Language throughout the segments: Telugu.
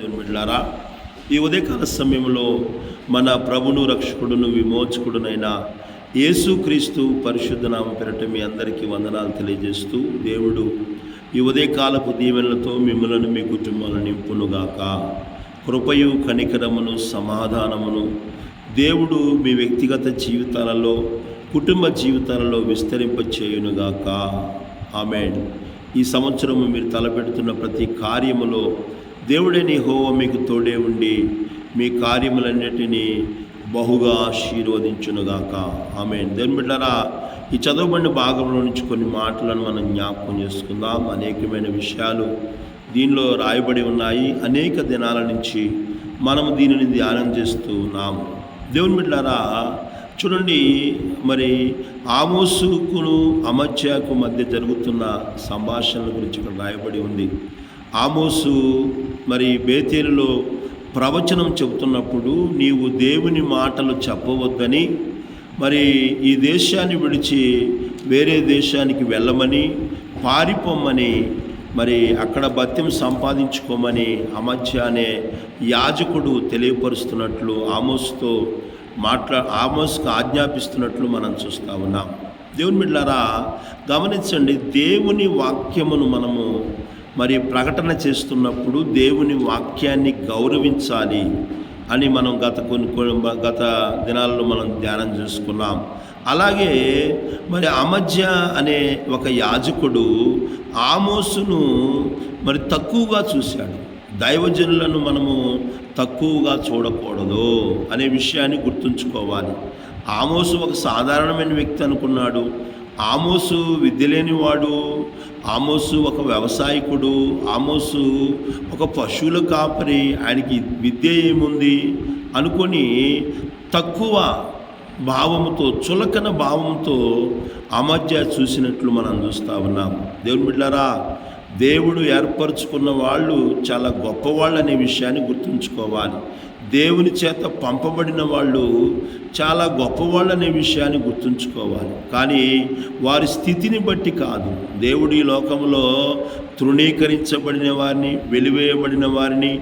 దేవుని బిడ్డలారా, ఈ ఉదయకాల సమయంలో మన ప్రభును రక్షకుడును విమోచకుడునైన యేసుక్రీస్తు పరిశుద్ధ నామ పేరిట మీ అందరికీ వందనాలు తెలియజేస్తూ, దేవుడు ఈ ఉదయకాలపు దీవెనలతో మిమ్మలను మీ కుటుంబాలను నింపునుగాక. కృపయు కనికరమును సమాధానమును దేవుడు మీ వ్యక్తిగత జీవితాలలో, కుటుంబ జీవితాలలో విస్తరింపచేయునుగాక. ఆమేన్. ఈ సంవత్సరము మీరు తలపెడుతున్న ప్రతి కార్యములో దేవుడైన యెహోవా మీకు తోడే ఉండి మీ కార్యములన్నిటినీ బహుగా ఆశీర్వదించునుగాక. ఆమేన్. దేవుని బిడ్డలారా, ఈ చదవబడిన భాగంలో నుంచి కొన్ని మాటలను మనం జ్ఞాపకం చేసుకుందాం. అనేకమైన విషయాలు దీనిలో రాయబడి ఉన్నాయి. అనేక దినాల నుంచి మనము దీనిని ధ్యానం చేస్తూ ఉన్నాము. దేవుని బిడ్డలారా, చూడండి, మరి ఆమోసుకును అమజ్యాకు మధ్య జరుగుతున్న సంభాషణల గురించి ఇక్కడ రాయబడి ఉంది. ఆమోసు మరి బేతేలులో ప్రవచనం చెబుతున్నప్పుడు నీవు దేవుని మాటలు చెప్పవద్దని, మరి ఈ దేశాన్ని విడిచి వేరే దేశానికి వెళ్ళమని, పారిపోమని, మరి అక్కడ భత్యం సంపాదించుకోమని అమజ్య అనే యాజకుడు తెలియపరుస్తున్నట్లు ఆమోస్కు ఆజ్ఞాపిస్తున్నట్లు మనం చూస్తూ ఉన్నాం. దేవుని బిడ్డలారా, గమనించండి, దేవుని వాక్యమును మనము మరి ప్రకటన చేస్తున్నప్పుడు దేవుని వాక్యాన్ని గౌరవించాలి అని మనం గత దినాల్లో మనం ధ్యానం చేసుకున్నాం. అలాగే మరి అమజ్య అనే ఒక యాజకుడు ఆమోసును మరి తక్కువగా చూశాడు. దైవజనులను మనము తక్కువగా చూడకూడదు అనే విషయాన్ని గుర్తుంచుకోవాలి. ఆమోసు ఒక సాధారణమైన వ్యక్తి అనుకున్నాడు. ఆమోసు విద్య లేనివాడు, ఆమోసు ఒక వ్యవసాయకుడు, ఆమోసు ఒక పశువుల కాపరి, ఆయనకి విద్య ఏముంది అనుకొని తక్కువ భావముతో, చులకన భావంతో అమజ్య చూసినట్లు మనం చూస్తూ ఉన్నాం. దేవుని బిడ్డలారా, దేవుడు ఏర్పరచుకున్న వాళ్ళు చాలా గొప్పవాళ్ళు అనే విషయాన్ని గుర్తుంచుకోవాలి. దేవుని చేత పంపబడిన వాళ్ళు చాలా గొప్పవాళ్ళు అనే విషయాన్ని గుర్తుంచుకోవాలి. కానీ వారి స్థితిని బట్టి కాదు. దేవుడు ఈ లోకంలో తృణీకరించబడిన వారిని, వెలివేయబడిన వారిని,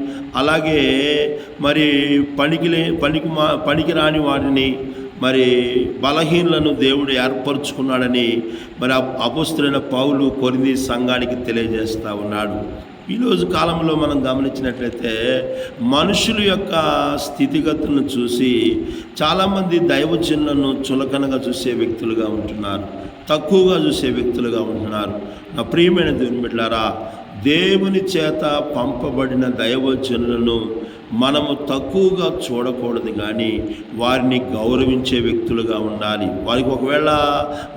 అలాగే మరి పనికి రాని వారిని, మరి బలహీనులను దేవుడు ఏర్పరచుకున్నాడని మరి అపోస్తలుడైన పౌలు కొరింథీ సంఘానికి తెలియజేస్తూ ఉన్నాడు. ఈరోజు కాలంలో మనం గమనించినట్లయితే మనుషుల యొక్క స్థితిగతులను చూసి చాలామంది దైవజనులను చులకనగా చూసే వ్యక్తులుగా ఉంటున్నారు, తక్కువగా చూసే వ్యక్తులుగా ఉంటున్నారు. నా ప్రియమైన దేవుని బిడ్డలారా, దేవుని చేత పంపబడిన దైవజనులను మనము తక్కువగా చూడకూడదు, కానీ వారిని గౌరవించే వ్యక్తులుగా ఉండాలి. వారికి ఒకవేళ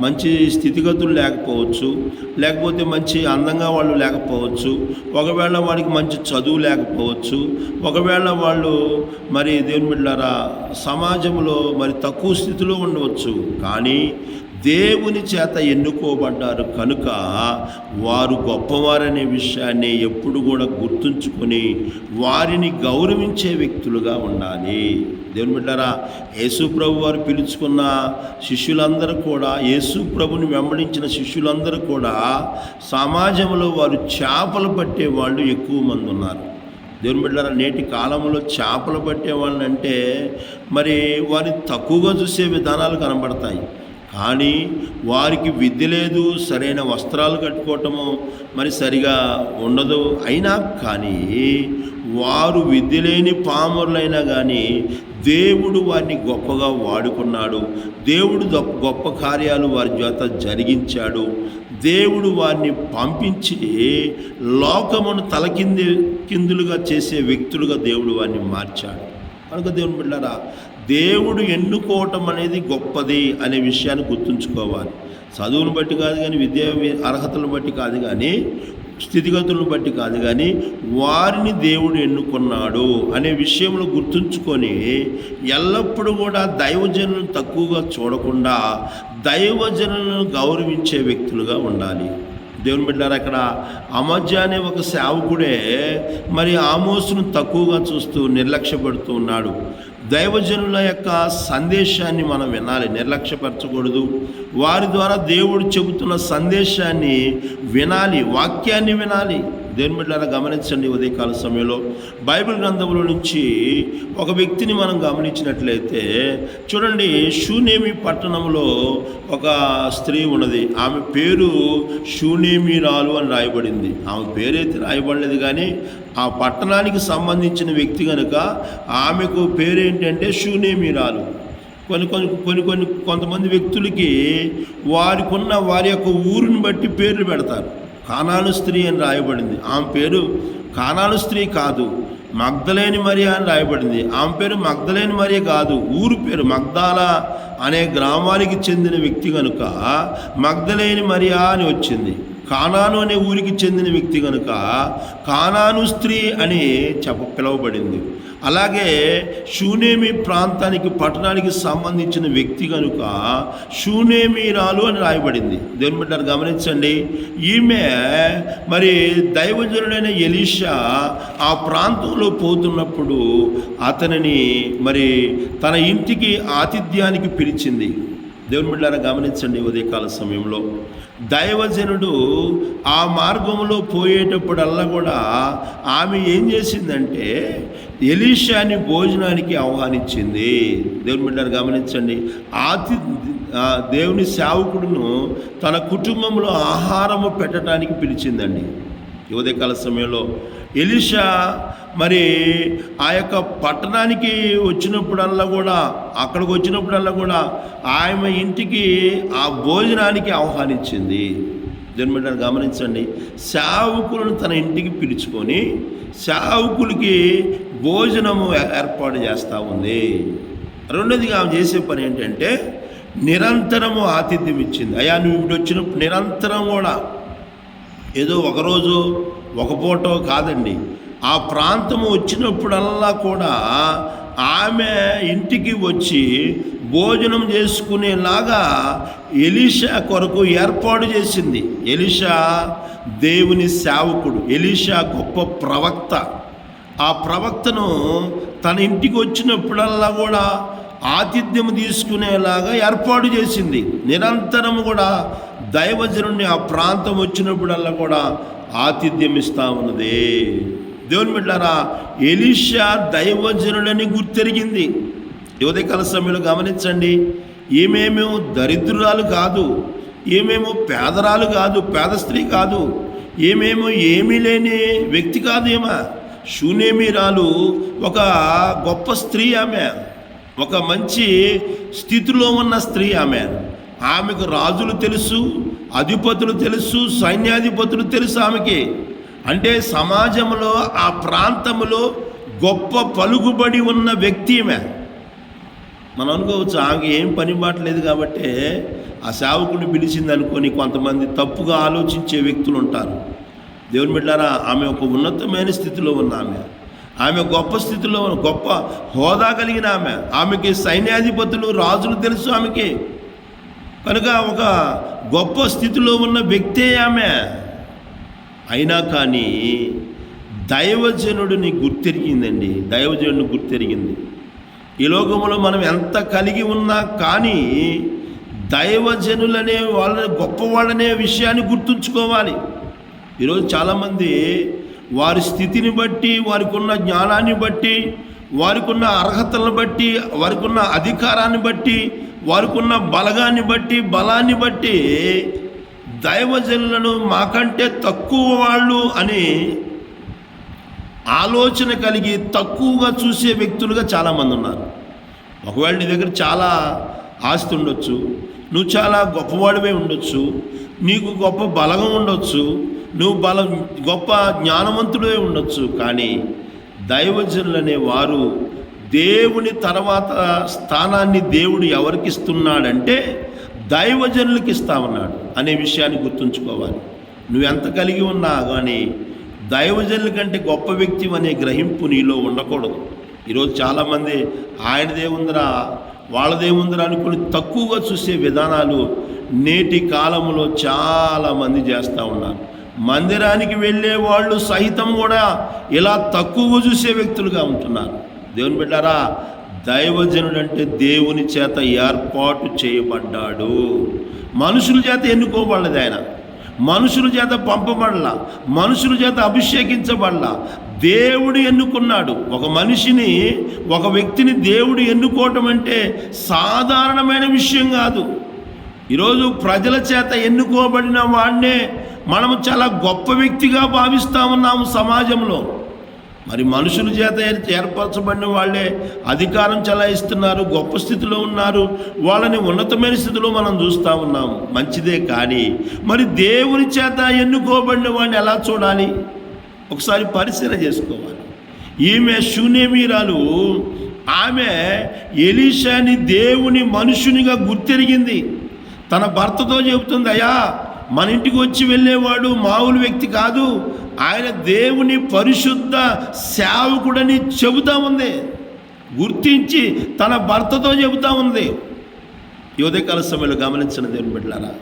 మంచి స్థితిగతులు లేకపోవచ్చు, లేకపోతే మంచి అందంగా వాళ్ళు లేకపోవచ్చు, ఒకవేళ వారికి మంచి చదువు లేకపోవచ్చు, ఒకవేళ వాళ్ళు మరి దేవుని బిడ్డలారా సమాజంలో మరి తక్కువ స్థితిలో ఉండవచ్చు, కానీ దేవుని చేత ఎన్నుకోబడ్డారు కనుక వారు గొప్పవారనే విషయాన్ని ఎప్పుడు కూడా గుర్తుంచుకొని వారిని గౌరవించే వ్యక్తులుగా ఉండాలి. దేవుని బిడ్డలారా, యేసు ప్రభు వారు పిలుచుకున్న శిష్యులందరూ కూడా, యేసు ప్రభుని వెంబడించిన శిష్యులందరూ కూడా సమాజంలో వారు చేపలు పట్టే వాళ్ళు ఎక్కువ మంది ఉన్నారు. దేవుని బిడ్డలారా, నేటి కాలంలో చేపలు పట్టే వాళ్ళని అంటే మరి వారిని తక్కువగా చూసే విధానాలు కనబడతాయి. కానీ వారికి విద్య లేదు, సరైన వస్త్రాలు కట్టుకోవటము మరి సరిగా ఉండదు. అయినా కానీ వారు విద్య లేని పామరులైనా కానీ దేవుడు వారిని గొప్పగా వాడుకున్నాడు. దేవుడు గొప్ప కార్యాలు వారి చేత జరిగించాడు. దేవుడు వారిని పంపించి లోకమును కిందులుగా చేసే వ్యక్తులుగా దేవుడు వారిని మార్చాడు. కనుక దేవుని బిడ్డలారా, దేవుడు ఎన్నుకోవటం అనేది గొప్పది అనే విషయాన్ని గుర్తుంచుకోవాలి. చదువును బట్టి కాదు కానీ, విద్యా అర్హతలను బట్టి కాదు కానీ, స్థితిగతులను బట్టి కాదు కానీ, వారిని దేవుడు ఎన్నుకున్నాడు అనే విషయంలో గుర్తుంచుకొని ఎల్లప్పుడూ కూడా దైవజనులను తక్కువగా చూడకుండా దైవజనులను గౌరవించే వ్యక్తులుగా ఉండాలి. దేవుని బిడ్డలారా, అక్కడ అమజ్య అనే ఒక సేవకుడే మరి ఆమోసును తక్కువగా చూస్తూ నిర్లక్ష్యపడుతూ ఉన్నాడు. దైవజనుల యొక్క సందేశాన్ని మనం వినాలి, నిర్లక్ష్యపరచకూడదు. వారి ద్వారా దేవుడు చెబుతున్న సందేశాన్ని వినాలి, వాక్యాన్ని వినాలి. దేవుని బిడ్డలారా గమనించండి, ఉదయకాల సమయంలో బైబిల్ గ్రంథంలో నుంచి ఒక వ్యక్తిని మనం గమనించినట్లయితే చూడండి, షూనేమి పట్టణంలో ఒక స్త్రీ ఉన్నది. ఆమె పేరు షూనేమిరాలు అని రాయబడింది. ఆమె పేరైతే రాయబడలేదు, కానీ ఆ పట్టణానికి సంబంధించిన వ్యక్తి కనుక ఆమెకు పేరేంటంటే షూనేమిరాలు. కొంతమంది వ్యక్తులకి వారి యొక్క ఊరిని బట్టి పేర్లు పెడతారు. కానాను స్త్రీ అని రాయబడింది, ఆమె పేరు కానాను స్త్రీ కాదు, మగ్దలేని మరియా అని రాయబడింది. ఆమె పేరు మగ్దలేని మరియా కాదు, ఊరు పేరు మగ్దాల అనే గ్రామానికి చెందిన వ్యక్తి కనుక మగ్దలేని మరియా అని వచ్చింది. కానాను అనే ఊరికి చెందిన వ్యక్తి కనుక కానాను స్త్రీ అని పిలువబడింది. అలాగే షూనేమి ప్రాంతానికి పట్టణానికి సంబంధించిన వ్యక్తి కనుక షూనేమిరాలు అని రాయబడింది. దేవుని బిడ్డలారా గమనించండి, ఈమె మరి దైవజనుడైన ఎలీషా ఆ ప్రాంతంలో పోతున్నప్పుడు అతనిని మరి తన ఇంటికి ఆతిథ్యానికి పిలిచింది. దేవుని బిడ్డలారా గమనించండి, ఉదయకాల సమయంలో దైవజనుడు ఆ మార్గంలో పోయేటప్పుడల్లా కూడా ఆమె ఏం చేసిందంటే ఎలీషాని భోజనానికి ఆహ్వానించింది. దేవుని బిడ్డలారా గమనించండి, దేవుని సేవకుడును తన కుటుంబంలో ఆహారము పెట్టడానికి పిలిచిందండి. ఉదయకాల సమయంలో ఎలీషా మరి ఆ యొక్క పట్టణానికి వచ్చినప్పుడల్లా కూడా ఆమె ఇంటికి ఆ భోజనానికి ఆహ్వానించింది. దేవుని బిడ్డలారా గమనించండి, సేవకులను తన ఇంటికి పిలుచుకొని సేవకులకి భోజనము ఏర్పాటు చేస్తూ ఉంది. రెండోదిగా ఆమె చేసే పని ఏంటంటే నిరంతరము ఆతిథ్యం ఇచ్చింది. అయ్యా నువ్వు ఇప్పుడు వచ్చినప్పుడు నిరంతరం కూడా ఏదో ఒకరోజు ఒక పూటో కాదండి, ఆ ప్రాంతము వచ్చినప్పుడల్లా కూడా ఆమె ఇంటికి వచ్చి భోజనం చేసుకునేలాగా ఎలీషా కొరకు ఏర్పాటు చేసింది. ఎలీషా దేవుని సేవకుడు, ఎలీషా గొప్ప ప్రవక్త. ఆ ప్రవక్తను తన ఇంటికి వచ్చినప్పుడల్లా కూడా ఆతిథ్యం తీసుకునేలాగా ఏర్పాటు చేసింది. నిరంతరం కూడా దైవజనుడిని ఆ ప్రాంతం వచ్చినప్పుడల్లా కూడా ఆతిథ్యం ఇస్తూ ఉన్నది. దేవుని బిడ్డలారా, ఎలీషా దైవజనుడని గుర్తెరిగింది. ఉదయకాల సమయంలో గమనించండి, ఏమేమో దరిద్రురాలు కాదు, ఏమేమో పేదరాలు కాదు, పేద స్త్రీ కాదు, ఏమేమో ఏమీ లేని వ్యక్తి కాదు. షూనేమిరాలు ఒక గొప్ప స్త్రీ. ఆమె ఒక మంచి స్థితిలో ఉన్న స్త్రీ. ఆమెకు రాజులు తెలుసు, అధిపతులు తెలుసు, సైన్యాధిపతులు తెలుసు ఆమెకి. అంటే సమాజంలో ఆ ప్రాంతంలో గొప్ప పలుకుబడి ఉన్న వ్యక్తి ఆమె. మనం అనుకోవచ్చు ఆమెకి ఏం పని బాటలేదు కాబట్టి ఆ సేవకుడిని పిలిచింది అనుకొని కొంతమంది తప్పుగా ఆలోచించే వ్యక్తులు ఉంటారు. దేవుని బిడ్డలారా, ఆమె ఒక ఉన్నతమైన స్థితిలో ఉన్న ఆమె గొప్ప స్థితిలో గొప్ప హోదా కలిగిన ఆమెకి సైన్యాధిపతులు రాజులు తెలుసు ఆమెకి కనుక ఒక గొప్ప స్థితిలో ఉన్న వ్యక్తే ఆమె. అయినా కానీ దైవజనుడిని గుర్తెరిగిందండి. దైవజనుడిని గుర్తెరిగింది. ఈ లోకంలో మనం ఎంత కలిగి ఉన్నా కానీ దైవజనులనే వాళ్ళని గొప్పవాళ్ళనే విషయాన్ని గుర్తుంచుకోవాలి. ఈరోజు చాలామంది వారి స్థితిని బట్టి, వారికి ఉన్న జ్ఞానాన్ని బట్టి, వారికి ఉన్న అర్హతలను బట్టి, వారికి ఉన్న అధికారాన్ని బట్టి, వారికి ఉన్న బలాన్ని బట్టి దైవజనులను మాకంటే తక్కువ వాళ్ళు అని ఆలోచన కలిగి తక్కువగా చూసే వ్యక్తులుగా చాలామంది ఉన్నారు. ఒకవేళ నీ దగ్గర చాలా ఆస్తి ఉండొచ్చు, నువ్వు చాలా గొప్పవాడివే ఉండొచ్చు, నీకు గొప్ప బలగం ఉండొచ్చు, నువ్వు గొప్ప జ్ఞానవంతుడే ఉండొచ్చు, కానీ దైవజనులనే వారు దేవుని తర్వాత స్థానాన్ని దేవుడు ఎవరికి ఇస్తున్నాడంటే దైవజనులకి ఇస్తామన్నాడు అనే విషయాన్ని గుర్తుంచుకోవాలి. నువ్వెంత కలిగి ఉన్నా కానీ దైవజనుల కంటే గొప్ప వ్యక్తి అనే గ్రహింపు నీలో ఉండకూడదు. ఈరోజు చాలామంది ఆయనదేముందిరా వాళ్ళదేముందిరా అనుకుని తక్కువగా చూసే విధానాలు నేటి కాలంలో చాలామంది చేస్తూ ఉన్నారు. మందిరానికి వెళ్ళే వాళ్ళు సహితం కూడా ఇలా తక్కువగా చూసే వ్యక్తులుగా ఉంటున్నారు. దేవుని బిడ్డారా, దైవజనుడు అంటే దేవుని చేత ఏర్పాటు చేయబడ్డాడు, మనుషుల చేత ఎన్నుకోబడలేదు ఆయన. మనుషుల చేత పంపబడలా, మనుషుల చేత అభిషేకించబడలా. దేవుడు ఎన్నుకున్నాడు. ఒక మనిషిని, ఒక వ్యక్తిని దేవుడు ఎన్నుకోవటం అంటే సాధారణమైన విషయం కాదు. ఈరోజు ప్రజల చేత ఎన్నుకోబడిన వాడినే మనము చాలా గొప్ప వ్యక్తిగా భావిస్తూ ఉన్నాము సమాజంలో. మరి మనుషుల చేత ఏర్పరచబడిన వాళ్ళే అధికారం చలాయిస్తున్నారు, గొప్ప స్థితిలో ఉన్నారు, వాళ్ళని ఉన్నతమైన స్థితిలో మనం చూస్తూ ఉన్నాము. మంచిదే, కానీ మరి దేవుని చేత ఎన్నుకోబడిన వాడిని ఎలా చూడాలి? ఒకసారి పరిశీలన చేసుకోవాలి. ఈమె శూనేమీరాలు, ఆమె ఎలీషాని దేవుని మనుషునిగా గుర్తెరిగింది. తన భర్తతో చెబుతుంది, అయ్యా మన ఇంటికి వచ్చి వెళ్ళేవాడు మామూలు వ్యక్తి కాదు, ఆయన దేవుని పరిశుద్ధ సేవకుడని చెబుతా ఉంది. గుర్తించి తన భర్తతో చెబుతా ఉంది. ఈ ఉదయకాల సమయంలో గమనించిన దేవుని బిడ్డలారా,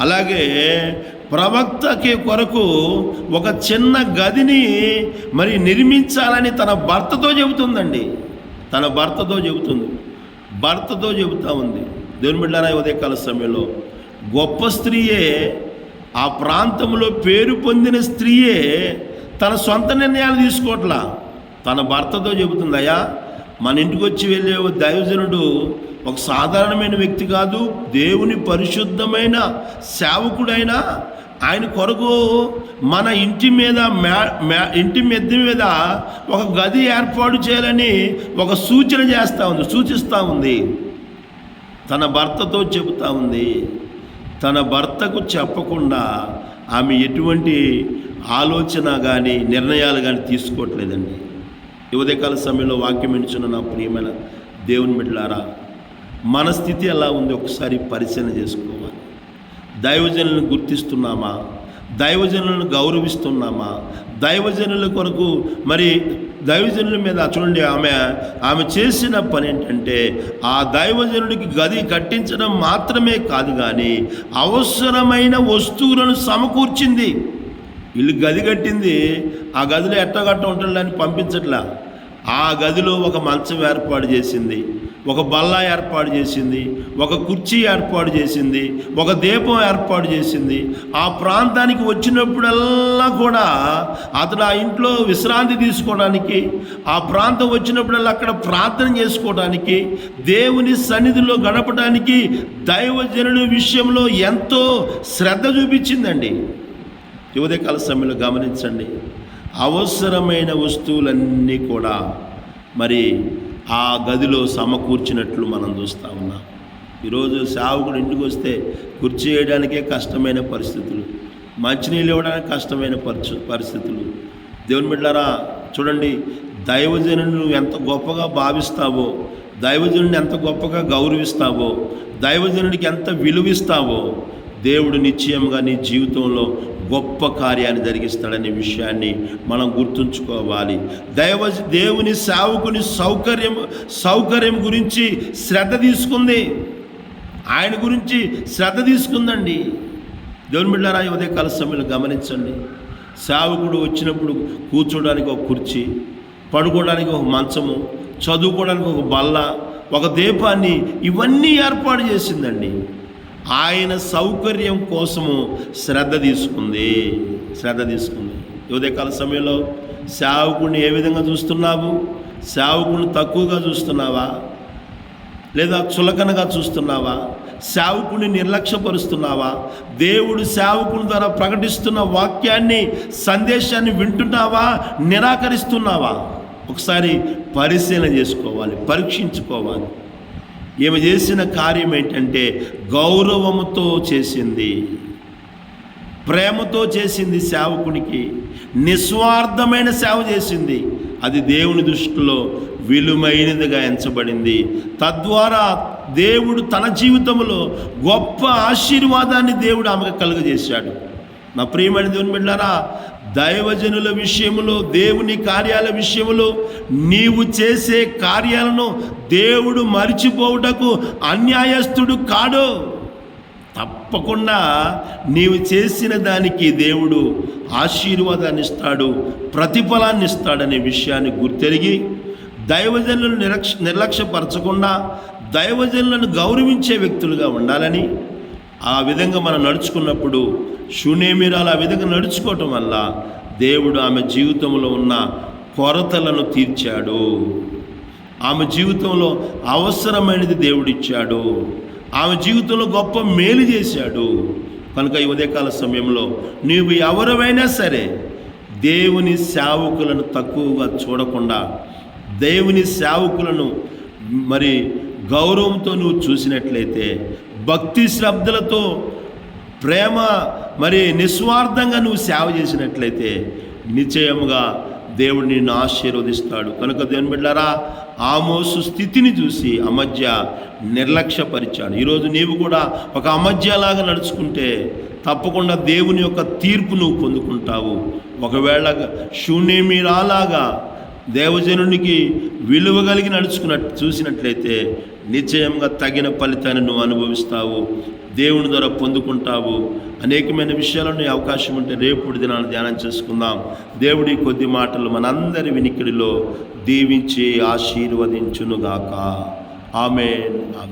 అలాగే ప్రవక్తకి కొరకు ఒక చిన్న గదిని మరి నిర్మించాలని తన భర్తతో చెబుతుందండి. తన భర్తతో చెబుతూ ఉంది. దేవుని బిడ్డలారా, ఈ ఉదయకాల సమయంలో గొప్ప స్త్రీయే, ఆ ప్రాంతంలో పేరు పొందిన స్త్రీయే తన సొంత నిర్ణయాలు తీసుకోవట్లా. తన భర్తతో చెబుతుంది, అయ్యా మన ఇంటికి వచ్చి వెళ్ళే దైవజనుడు ఒక సాధారణమైన వ్యక్తి కాదు, దేవుని పరిశుద్ధమైన సేవకుడైనా, ఆయన కొరకు మన ఇంటి మీద ఇంటి మెద్ద మీద ఒక గది ఏర్పాటు చేయాలని ఒక సూచిస్తూ ఉంది. తన భర్తతో చెబుతూ ఉంది. తన భర్తకు చెప్పకుండా ఆమె ఎటువంటి ఆలోచన కానీ నిర్ణయాలు కానీ తీసుకోవట్లేదండి. ఈ ఉదయకాల సమయంలో వాక్యం వింటున్న నా ప్రియమైన దేవుని బిడ్డలారా, మన స్థితి ఎలా ఉంది ఒకసారి పరిశీలన చేసుకోవాలి. దైవజనులను గుర్తిస్తున్నామా? దైవజనులను గౌరవిస్తున్నామా? దైవజనుల కొరకు మరి దైవజనుల మీద చూడండి, ఆమె చేసిన పని ఏంటంటే ఆ దైవజనుడికి గది కట్టించడం మాత్రమే కాదు, కానీ అవసరమైన వస్తువులను సమకూర్చింది. వీళ్ళు గది కట్టింది, ఆ గదిలో ఎట్టగట్ట ఉంటుందని పంపించట్లా. ఆ గదిలో ఒక మంచం ఏర్పాటు చేసింది, ఒక బల్ల ఏర్పాటు చేసింది, ఒక కుర్చీ ఏర్పాటు చేసింది, ఒక దీపం ఏర్పాటు చేసింది. ఆ ప్రాంతానికి వచ్చినప్పుడల్లా కూడా అతను ఆ ఇంట్లో విశ్రాంతి తీసుకోవడానికి, ఆ ప్రాంతం వచ్చినప్పుడల్లా అక్కడ ప్రార్థన చేసుకోవడానికి, దేవుని సన్నిధిలో గడపడానికి దైవజనుడి విషయంలో ఎంతో శ్రద్ధ చూపించిందండి. ఉదయకాల సమయంలో గమనించండి, అవసరమైన వస్తువులన్నీ కూడా మరి ఆ గదిలో సమకూర్చినట్లు మనం చూస్తూ ఉన్నాం. ఈరోజు సేవకుడు ఇంటికి వస్తే కుర్చీ వేయడానికే కష్టమైన పరిస్థితులు, మంచినీళ్ళు ఇవ్వడానికి కష్టమైన పరిస్థితులు. దేవుని బిడ్డలారా చూడండి, దైవజనులను ఎంత గొప్పగా భావిస్తావో, దైవజనుడిని ఎంత గొప్పగా గౌరవిస్తావో, దైవజనుడికి ఎంత విలువిస్తావో, దేవుడు నిశ్చయంగా నీ జీవితంలో గొప్ప కార్యాన్ని జరిగిస్తాడనే విషయాన్ని మనం గుర్తుంచుకోవాలి. దేవుని సేవకుని సౌకర్యం గురించి శ్రద్ధ తీసుకుంది, ఆయన గురించి శ్రద్ధ తీసుకుందండి. దేవుని బిడ్డలారా, ఉదయకాల సమయంలో గమనించండి, సేవకుడు వచ్చినప్పుడు కూర్చోడానికి ఒక కుర్చీ, పడుకోవడానికి ఒక మంచము, చదువుకోవడానికి ఒక బల్ల, ఒక దీపాన్ని, ఇవన్నీ ఏర్పాటు చేసిందండి. ఆయన సౌకర్యం కోసము శ్రద్ధ తీసుకుంది. ఉదయకాల సమయంలో సేవకుడిని ఏ విధంగా చూస్తున్నావు? సేవకుడిని తక్కువగా చూస్తున్నావా? లేదా చులకనగా చూస్తున్నావా? సేవకుడిని నిర్లక్ష్యపరుస్తున్నావా? దేవుడు సేవకుని ద్వారా ప్రకటిస్తున్న వాక్యాన్ని, సందేశాన్ని వింటున్నావా? నిరాకరిస్తున్నావా? ఒకసారి పరిశీలన చేసుకోవాలి, పరీక్షించుకోవాలి. ఈమె చేసిన కార్యం ఏంటంటే గౌరవముతో చేసింది, ప్రేమతో చేసింది, సేవకునికి నిస్వార్థమైన సేవ చేసింది. అది దేవుని దృష్టిలో విలువైనదిగా ఎంచబడింది. తద్వారా దేవుడు తన జీవితంలో గొప్ప ఆశీర్వాదాన్ని దేవుడు ఆమెకు కలుగజేశాడు. నా ప్రియమైన దేవుని బిడ్డలారా, దైవజనుల విషయంలో, దేవుని కార్యాల విషయంలో నీవు చేసే కార్యాలను దేవుడు మరిచిపోవుటకు అన్యాయస్తుడు కాడు. తప్పకుండా నీవు చేసిన దానికి దేవుడు ఆశీర్వాదాన్ని ఇస్తాడు, ప్రతిఫలాన్ని ఇస్తాడనే విషయాన్ని గుర్తెరిగి దైవజనులను నిర్లక్ష్యపరచకుండా దైవజనులను గౌరవించే వ్యక్తులుగా ఉండాలని ఆ విధంగా మనం నడుచుకున్నప్పుడు షూనేమీరాలు ఆ విధంగా నడుచుకోవటం వల్ల దేవుడు ఆమె జీవితంలో ఉన్న కొరతలను తీర్చాడు. ఆమె జీవితంలో అవసరమైనది దేవుడిచ్చాడు. ఆమె జీవితంలో గొప్ప మేలు చేశాడు. కనుక ఈ ఉదయకాల సమయంలో నీవు ఎవరైనా సరే దేవుని సేవకులను తక్కువగా చూడకుండా, దేవుని సేవకులను మరి గౌరవంతో నువ్వు చూసినట్లయితే, భక్తి శ్రద్ధలతో ప్రేమ మరి నిస్వార్థంగా నువ్వు సేవ చేసినట్లయితే నిశ్చయముగా దేవుడు నిన్ను ఆశీర్వదిస్తాడు. కనుక దేవుని బిడ్డలారా, ఆమోసు స్థితిని చూసి అమధ్య నిర్లక్ష్యపరిచాడు. ఈరోజు నీవు కూడా ఒక అమధ్యలాగా నడుచుకుంటే తప్పకుండా దేవుని యొక్క తీర్పు నువ్వు పొందుకుంటావు. ఒకవేళ షూనేమీరాలాగా దేవజనునికి విలువ కలిగి చూసినట్లయితే నిశ్చయంగా తగిన ఫలితాన్ని నువ్వు అనుభవిస్తావు, దేవుని ద్వారా పొందుకుంటావు. అనేకమైన విషయాలను అవకాశం ఉంటే రేపు దినాన్ని ధ్యానం చేసుకుందాం. దేవుడి కొద్ది మాటలు మనందరి వినికిడిలో దీవించి ఆశీర్వదించునుగాక. ఆమేన్. ఆమేన్.